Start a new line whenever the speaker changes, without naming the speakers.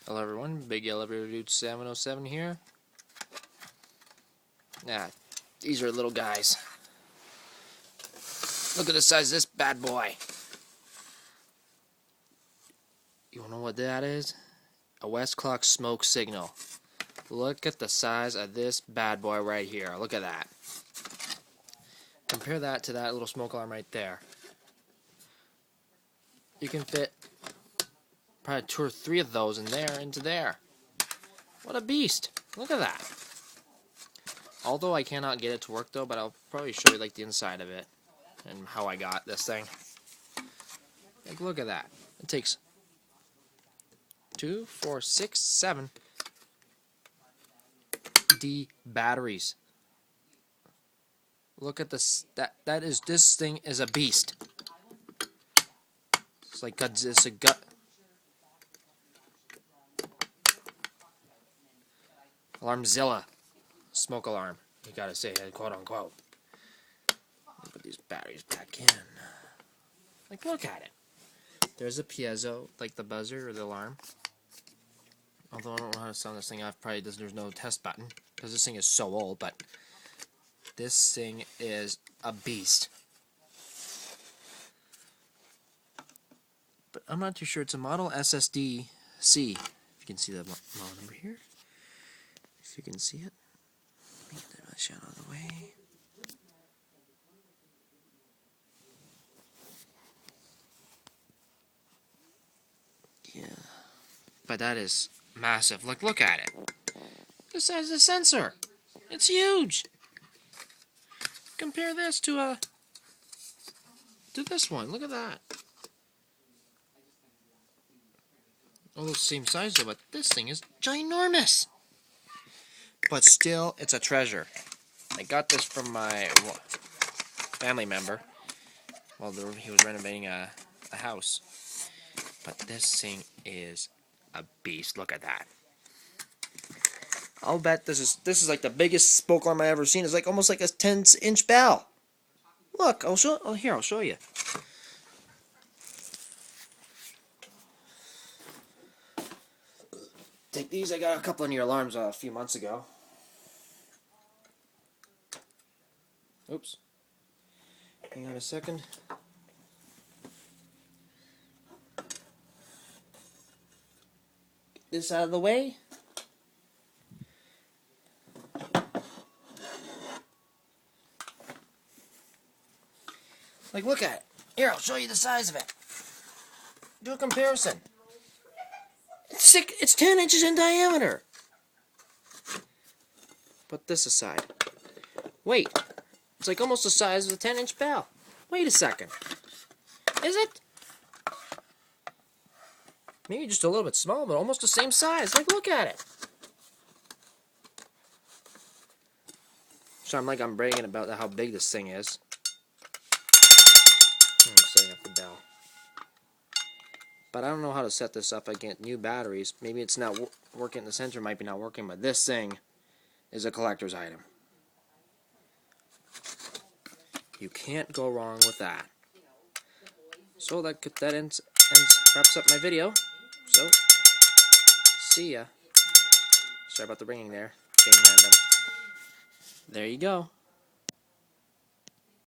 Hello everyone, Big Yellow Renovates 707 here. These are little guys. Look at the size of this bad boy. You wanna know what that is? A Westclox smoke signal. Look at the size of this bad boy right here. Look at that. Compare that to that little smoke alarm right there. You can fit probably 2 or 3 of those in there into there. What a beast. Look at that. Although I cannot get it to work though, but I'll probably show you like the inside of it and how I got this thing. Like, look at that. It takes 2, 4, 6, 7 D batteries. Look at this. This thing is a beast. It's like it's a gut. Alarmzilla. Smoke alarm. You gotta say it, quote unquote. Put these batteries back in. Like, look at it. There's a piezo, like the buzzer or the alarm. Although I don't know how to sound this thing off. Probably there's no test button because this thing is so old. But this thing is a beast. But I'm not too sure. It's a model Ssd-c. If you can see the model number here. If you can see it. Let me get that shot out of the way. Yeah. But that is massive. Look at it. The size of the sensor. It's huge. Compare this to this one. Look at that. Almost the same size though, but this thing is ginormous. But still, it's a treasure. I got this from my family member while he was renovating a house. But this thing is a beast. Look at that. I'll bet this is like the biggest smoke alarm I've ever seen. It's like almost like a 10-inch bell. Look, I'll show. Oh, here, I'll show you. Take these. I got a couple of new alarms a few months ago. Oops. Hang on a second. Get this out of the way. Like, look at it. Here, I'll show you the size of it. Do a comparison. It's 10 inches in diameter. Put this aside. Wait. It's like almost the size of a 10-inch bell. Wait a second. Is it? Maybe just a little bit small, but almost the same size. Like, look at it. So I'm bragging about how big this thing is. I'm setting up the bell. But I don't know how to set this up. I get new batteries. Maybe it's not working. The sensor might be not working, but this thing is a collector's item. You can't go wrong with that. So that wraps up my video. So, see ya. Sorry about the ringing there. Being random. There you go.